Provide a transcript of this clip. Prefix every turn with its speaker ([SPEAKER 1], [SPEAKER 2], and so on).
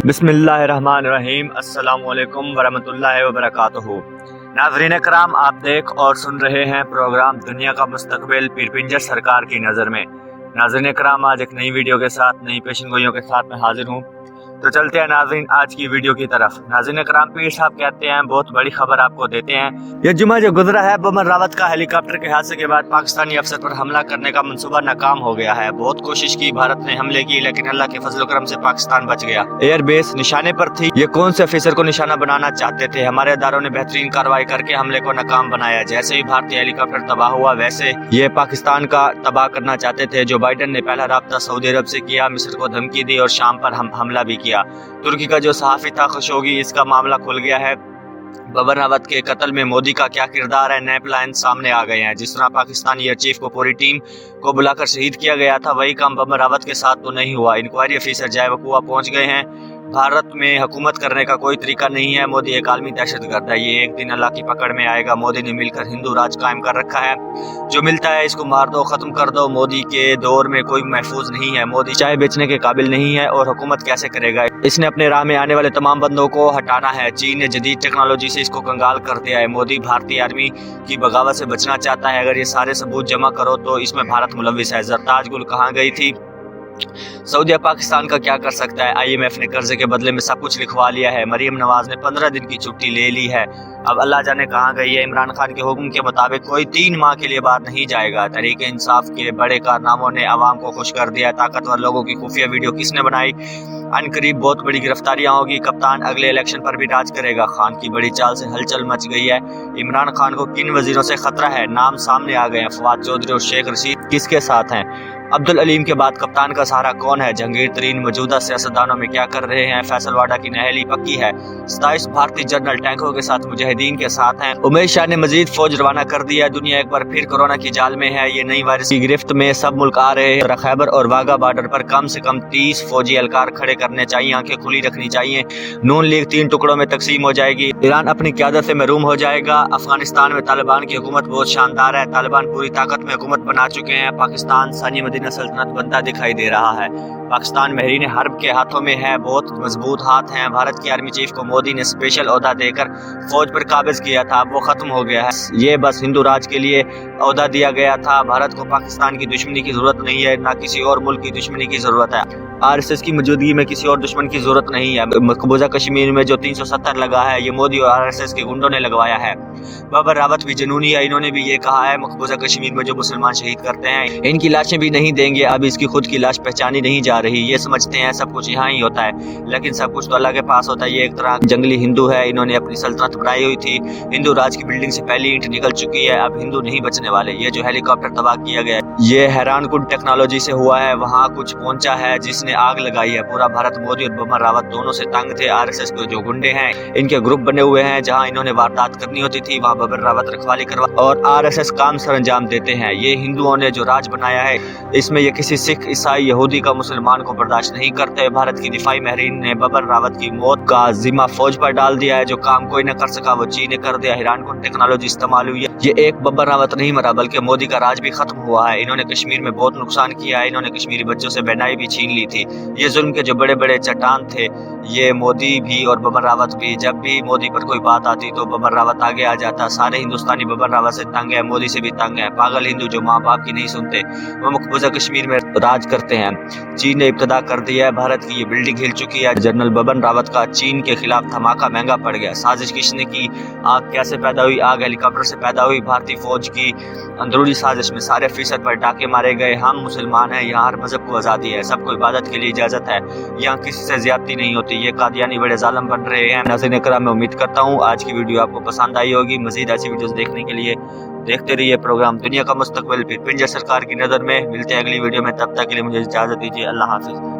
[SPEAKER 1] بسم اللہ الرحمن الرحیم۔ السلام علیکم ورحمۃ اللہ وبرکاتہ۔ ناظرین کرام، آپ دیکھ اور سن رہے ہیں پروگرام دنیا کا مستقبل پیر پنجر سرکار کی نظر میں۔ ناظرین کرام، آج ایک نئی ویڈیو کے ساتھ، نئی پیشن گوئیوں کے ساتھ میں حاضر ہوں۔ تو چلتے ہیں ناظرین آج کی ویڈیو کی طرف۔ ناظرین کرام، پیر صاحب کہتے ہیں بہت بڑی خبر آپ کو دیتے ہیں۔ یہ جمعہ جو گزرا ہے، بمر راوت کا ہیلی کاپٹر کے حادثے کے بعد پاکستانی افسر پر حملہ کرنے کا منصوبہ ناکام ہو گیا ہے۔ بہت کوشش کی، بھارت نے حملے کی، لیکن اللہ کے فضل و کرم سے پاکستان بچ گیا۔ ایئر بیس نشانے پر تھی۔ یہ کون سے افسر کو نشانہ بنانا چاہتے تھے؟ ہمارے اداروں نے بہترین کارروائی کر کے حملے کو ناکام بنایا۔ جیسے ہی بھارتی ہیلی کاپٹر تباہ ہوا، ویسے یہ پاکستان کا تباہ کرنا چاہتے تھے۔ جو بائیڈن نے پہلا رابطہ سعودی عرب سے کیا، مصر کو دھمکی دی اور شام پر حملہ بھی کیا۔ ترکی کا جو صحافی تھا خشوگی، اس کا معاملہ کھل گیا ہے۔ ببر راوت کے قتل میں مودی کا کیا کردار ہے، نئے پلان سامنے آ گئے ہیں۔ جس طرح پاکستانی ایئر چیف کو پوری ٹیم کو بلا کر شہید کیا گیا تھا، وہی کام ببر راوت کے ساتھ تو نہیں ہوا۔ انکوائری افیسر جائے وقوع پہنچ گئے ہیں۔ بھارت میں حکومت کرنے کا کوئی طریقہ نہیں ہے۔ مودی ایک عالمی دہشت گرد ہے۔ یہ ایک دن اللہ کی پکڑ میں آئے گا۔ مودی نے مل کر ہندو راج قائم کر رکھا ہے۔ جو ملتا ہے اس کو مار دو، ختم کر دو۔ مودی کے دور میں کوئی محفوظ نہیں ہے۔ مودی چائے بیچنے کے قابل نہیں ہے اور حکومت کیسے کرے گا؟ اس نے اپنے راہ میں آنے والے تمام بندوں کو ہٹانا ہے۔ چین نے جدید ٹیکنالوجی سے اس کو کنگال کر دیا ہے۔ مودی بھارتی آرمی کی بغاوت سے بچنا چاہتا ہے۔ اگر یہ سارے ثبوت جمع کرو تو اس میں بھارت ملوث ہے۔ زرتاج گل کہاں گئی تھی؟ سعودیہ پاکستان کا کیا کر سکتا ہے؟ IMF نے قرضے کے بدلے میں سب کچھ لکھوا لیا ہے۔ مریم نواز نے 15 دن کی چھٹی لے لی ہے۔ اب اللہ جانے کہاں گئی ہے۔ عمران خان کے حکم کے مطابق کوئی 3 ماہ کے لیے باہر نہیں جائے گا۔ تحریک انصاف کے بڑے کارناموں نے عوام کو خوش کر دیا۔ طاقتور لوگوں کی خفیہ ویڈیو کس نے بنائی؟ ان قریب بہت بڑی گرفتاریاں ہوگی۔ کپتان اگلے الیکشن پر بھی راج کرے گا۔ خان کی بڑی چال سے ہلچل مچ گئی ہے۔ عمران خان کو کن وزیروں سے خطرہ ہے؟ نام سامنے آ گئے ہیں۔ فواد چودھری اور شیخ رشید کس کے ساتھ ہیں؟ عبدالعلیم کے بعد کپتان کا سہارا کون ہے؟ جہانگیر ترین موجودہ سیاستدانوں میں کیا کر رہے ہیں؟ فیصل واڈا کی نہیلی پکی ہے۔ 27 بھارتی جنرل ٹینکوں کے ساتھ مجاہدین کے ساتھ ہیں۔ امیش شاہ نے مزید فوج روانہ کر دیا۔ دنیا ایک بار پھر کورونا کی جال میں ہے۔ یہ نئی وائرس کی گرفت میں سب ملک آ رہے ہیں۔ خیبر اور واگا بارڈر پر کم سے کم 30 فوجی اہلکار کھڑے کرنے چاہیے۔ آنکھیں کھلی رکھنی چاہیے۔ نون لیگ 3 ٹکڑوں میں تقسیم ہو جائے گی۔ ایران اپنی قیادت سے محروم ہو جائے گا۔ افغانستان میں طالبان کی حکومت بہت شاندار ہے۔ طالبان پوری طاقت میں حکومت بنا چکے ہیں۔ پاکستان ثانی مدینہ سلطنت بنتا دکھائی دے رہا ہے۔ پاکستان ماہرین حرب کے ہاتھوں میں ہے، بہت مضبوط ہاتھ ہیں۔ بھارت کی آرمی چیف کو مودی نے اسپیشل عہدہ دے کر فوج پر قابض کیا تھا، اب وہ ختم ہو گیا ہے۔ یہ بس ہندو راج کے لیے عہدہ دیا گیا تھا۔ بھارت کو پاکستان کی دشمنی کی ضرورت نہیں ہے، نہ کسی اور ملک کی دشمنی کی ضرورت ہے۔ RSS کی موجودگی میں کسی اور دشمن کی ضرورت نہیں ہے۔ مقبوضہ کشمیر میں جو 370 لگا ہے، یہ مودی اور RSS کے گنڈوں نے لگوایا ہے۔ ببر راوت بھی جنونی ہے، انہوں نے بھی یہ کہا ہے مقبوضہ کشمیر میں جو مسلمان شہید کرتے ہیں ان کی لاشیں بھی نہیں دیں گے۔ اب اس کی خود کی لاش پہچانی نہیں جا رہی۔ یہ سمجھتے ہیں سب کچھ یہاں ہی ہوتا ہے، لیکن سب کچھ تو اللہ کے پاس ہوتا ہے۔ یہ ایک طرح جنگلی ہندو ہے، انہوں نے اپنی سلطنت بنائی ہوئی تھی۔ ہندو راج کی بلڈنگ سے پہلی اینٹ نکل چکی ہے، اب ہندو نہیں بچنے والے۔ یہ جو ہیلی کاپٹر تباہ کیا گیا ہے، یہ حیران کن ٹیکنالوجی سے ہوا ہے۔ وہاں کچھ پہنچا ہے جس نے آگ لگائی ہے۔ پورا بھارت مودی اور ببر راوت دونوں سے تنگ تھے۔ RSS کے جو گنڈے ہیں ان کے گروپ بنے ہوئے ہیں، جہاں انہوں نے واردات کرنی ہوتی تھی وہاں ببر راوت رکھوالی کروا اور RSS کام سر انجام دیتے ہیں۔ یہ ہندوؤں نے جو راج بنایا ہے، اس میں یہ کسی سکھ، عیسائی، یہودی کا مسلمان کو برداشت نہیں کرتے۔ بھارت کی دفاعی ماہرین نے ببر راوت کی موت کا ذمہ فوج پر ڈال دیا ہے۔ جو کام کوئی نہ کر سکا وہ چین نے کر دیا۔ حیران کن ٹیکنالوجی استعمال ہوئی ہے۔ یہ ایک ببر راوت نہیں مرا، بلکہ مودی کا راج بھی ختم ہوا ہے۔ انہوں نے کشمیر میں بہت نقصان کیا ہے۔ انہوں نے کشمیری بچوں سے بینائی بھی چھین لی تھی۔ یہ ظلم کے جو بڑے بڑے چٹان تھے، یہ مودی بھی اور ببر راوت بھی۔ جب بھی مودی پر کوئی بات آتی تو ببر راوت آگے آ جاتا۔ سارے ہندوستانی ببر راوت سے تنگ ہے، مودی سے بھی تنگ ہے۔ پاگل ہندو جو ماں باپ کی نہیں سنتے، وہ مقبوضہ کشمیر میں راج کرتے ہیں۔ چین نے ابتدا کر دیا ہے۔ بھارت کی یہ بلڈنگ ہل چکی ہے۔ جنرل ببر راوت کا چین کے خلاف دھماکہ مہنگا پڑ گیا۔ سازش کس نے کی؟ آگ کیسے پیدا ہوئی؟ آگ ہیلی کاپٹر سے پیدا ہوئی۔ بھارتی فوج کی اندرونی سازش میں سارے افسر پر ڈاکے مارے گئے۔ ہم مسلمان ہیں، یہاں ہر مذہب کو آزادی ہے، سب کو عبادت کے لیے اجازت ہے، یہاں کسی سے زیادتی نہیں ہوتی۔ یہ قادیانی بڑے ظالم بن رہے ہیں۔ ناظرین کرام، میں امید کرتا ہوں آج کی ویڈیو آپ کو پسند آئی ہوگی۔ مزید ایسی ویڈیوز دیکھنے کے لیے دیکھتے رہیے پروگرام دنیا کا مستقبل پیر پنجر سرکار کی نظر میں۔ ملتے ہیں اگلی ویڈیو میں، تب تک کے لیے مجھے اجازت دیجیے۔ اللہ حافظ۔